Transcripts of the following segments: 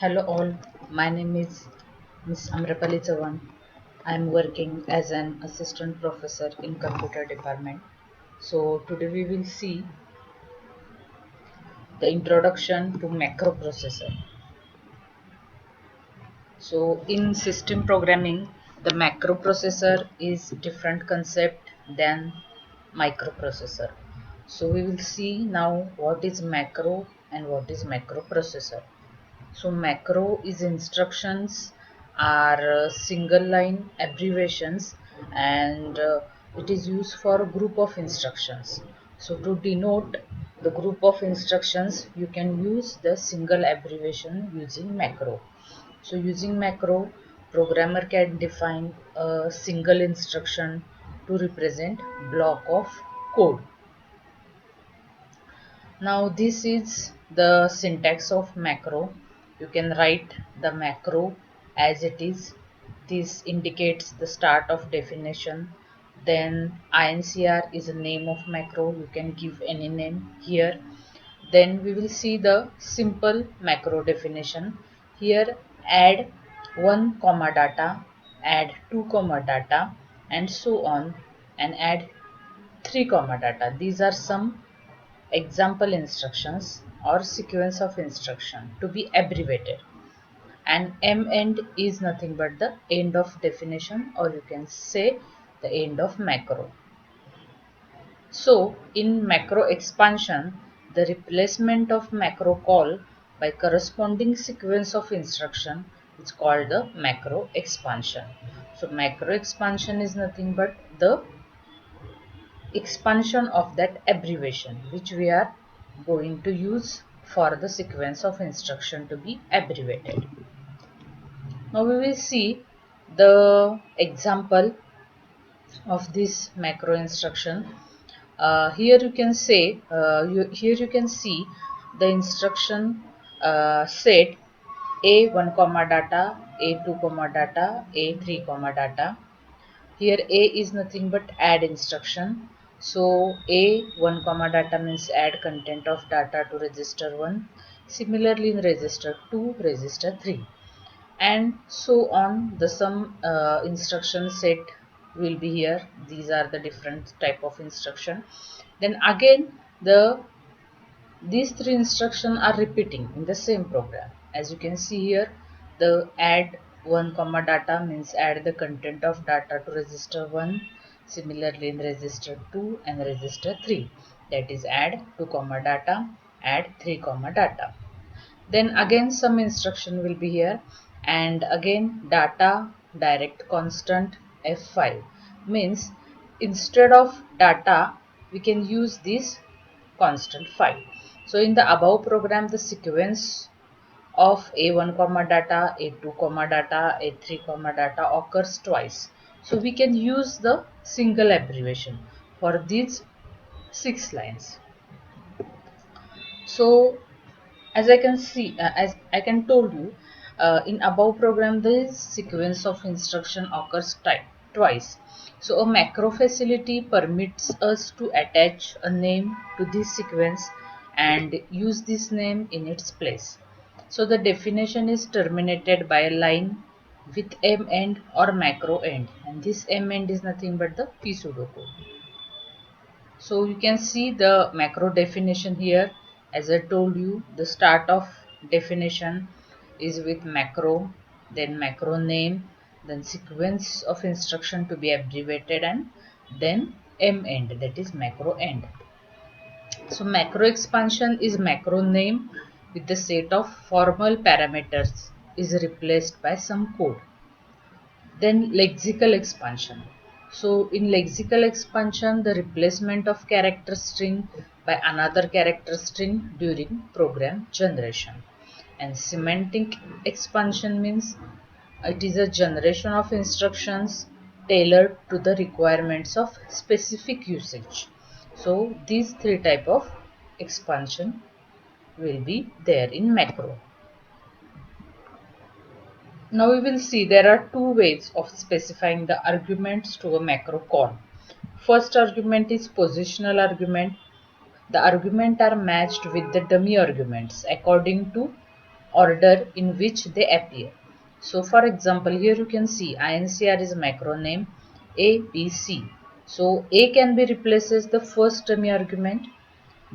Hello all, my name is Miss Amrapali Chavan. I am working as an assistant professor in computer department. So today we will see the introduction to macroprocessor. So in system programming, the macroprocessor is different concept than microprocessor. So we will see now what is macro and what is macroprocessor. So macro is instructions are single line abbreviations and it is used for a group of instructions. So to denote the group of instructions you can use the single abbreviation using macro. So using macro, programmer can define a single instruction to represent block of code. Now this is the syntax of macro. You can write the macro as it is. This indicates the start of definition. Then INCR is a name of macro. You can give any name here. Then we will see the simple macro definition. Here add 1 comma data, add 2 comma data and so on, and add 3 comma data. These are some example instructions or sequence of instruction to be abbreviated, and end is nothing but the end of definition, or you can say the end of macro. So in macro expansion, the replacement of macro call by corresponding sequence of instruction is called the macro expansion. So macro expansion is nothing but the expansion of that abbreviation which we are going to use for the sequence of instruction to be abbreviated. Now we will see the example of this macro instruction. Here you can say here you can see the instruction set a1 comma data, a2 comma data, a3 comma data. Here a is nothing but add instruction. So a1 comma data means add content of data to register 1. Similarly in register 2, register 3, and so on. The some instruction set will be here. These are the different type of instruction. Then again these three instructions are repeating in the same program. As you can see here, the add 1 comma data means add the content of data to register 1. Similarly in register 2 and register 3, that is add 2 comma data, add 3 comma data. Then again some instruction will be here, and again data direct constant F5 means instead of data we can use this constant 5. So in the above program the sequence of a1 comma data, a2 comma data, a3 comma data occurs twice. So we can use the single abbreviation for these 6 lines. So as I can told you, in above program this sequence of instruction occurs twice. So a macro facility permits us to attach a name to this sequence and use this name in its place. So the definition is terminated by a line with m end or macro end, and this m end is nothing but the p pseudocode. So you can see the macro definition here. As I told you, the start of definition is with macro, then macro name, then sequence of instruction to be abbreviated, and then m end, that is macro end. So macro expansion is macro name with the set of formal parameters is replaced by some code. Then lexical expansion. So in lexical expansion, the replacement of character string by another character string during program generation. And semantic expansion means it is a generation of instructions tailored to the requirements of specific usage. So these three type of expansion will be there in macro. Now we will see there are two ways of specifying the arguments to a macro call. First argument is positional argument. The arguments are matched with the dummy arguments according to order in which they appear. So for example, here you can see INCR is macro name A, B, C. So A can be replaced as the first dummy argument,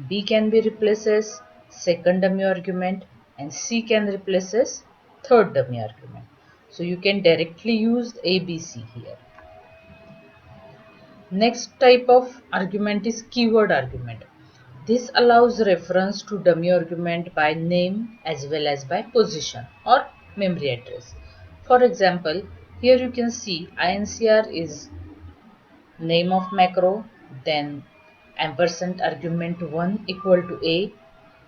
B can be replaced as second dummy argument, and C can replace as third dummy argument. So you can directly use A, B, C here. Next type of argument is keyword argument. This allows reference to dummy argument by name as well as by position or memory address. For example, here you can see INCR is name of macro, then ampersand argument 1 equal to A,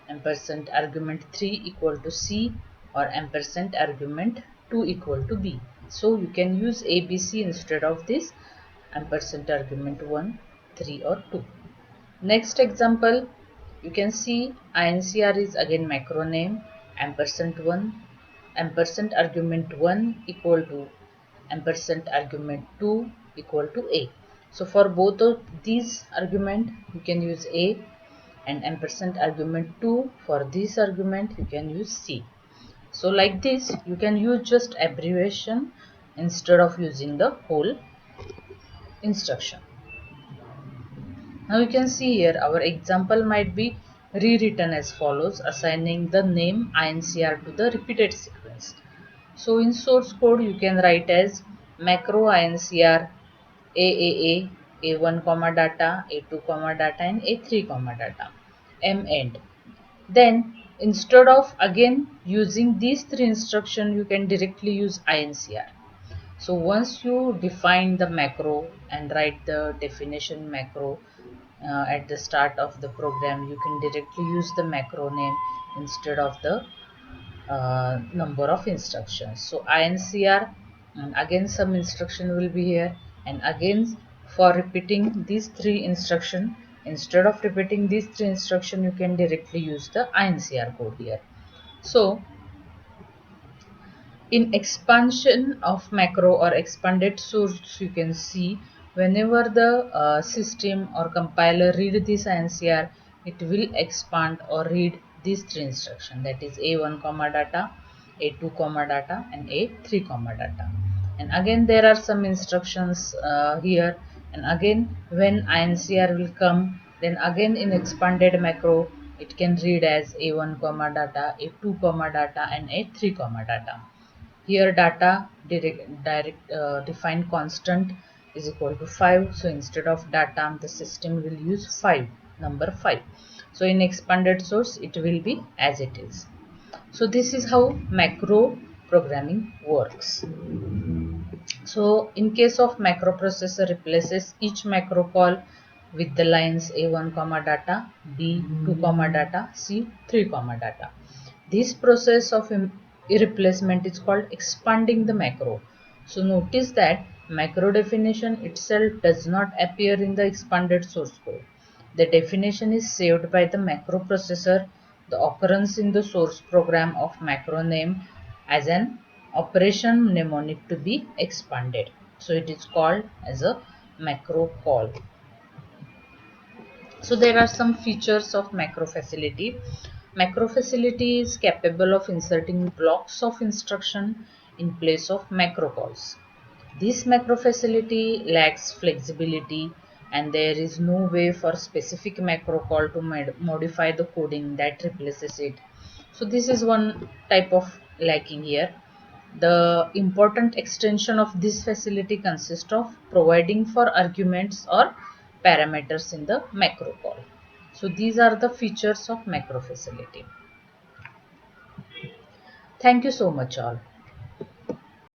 ampersand argument 3 equal to C, or ampersand argument 2 equal to B. So you can use ABC instead of this ampersand argument 1, 3 or 2. Next example, you can see INCR is again macro name ampersand 1, ampersand argument 1 equal to ampersand argument 2 equal to A. So for both of these argument you can use A, and ampersand argument 2 for this argument you can use C. So like this you can use just abbreviation instead of using the whole instruction. Now you can see here our example might be rewritten as follows, assigning the name INCR to the repeated sequence. So in source code you can write as macro INCR AAA, A1 comma data, A2 comma data and A3 comma data, M end. Then instead of again using these three instructions you can directly use INCR. So once you define the macro and write the definition macro at the start of the program, you can directly use the macro name instead of the number of instructions. So INCR, again some instruction will be here, and again for repeating these three instruction, instead of repeating these three instruction you can directly use the INCR code here. So in expansion of macro or expanded source, you can see whenever the system or compiler read this INCR, it will expand or read these three instructions, that is A1 comma data, A2 comma data and A3 comma data. And again there are some instructions here, and again when INCR will come, then again in expanded macro it can read as A1 comma data, A2 comma data and A3 comma data. Here data defined constant is equal to 5. So instead of data the system will use 5, number 5. So in expanded source it will be as it is. So this is how macro programming works. So in case of macroprocessor replaces each macro call with the lines A1 comma data, B2 comma data, C3 comma data. This process of replacement is called expanding the macro. So notice that macro definition itself does not appear in the expanded source code. The definition is saved by the macroprocessor. The occurrence in the source program of macro name as an operation mnemonic to be expanded. So it is called as a macro call. So there are some features of macro facility. Macro facility is capable of inserting blocks of instruction in place of macro calls. This macro facility lacks flexibility, and there is no way for specific macro call to modify the coding that replaces it. So this is one type of lacking here. The important extension of this facility consists of providing for arguments or parameters in the macro call. So these are the features of macro facility. Thank you so much all.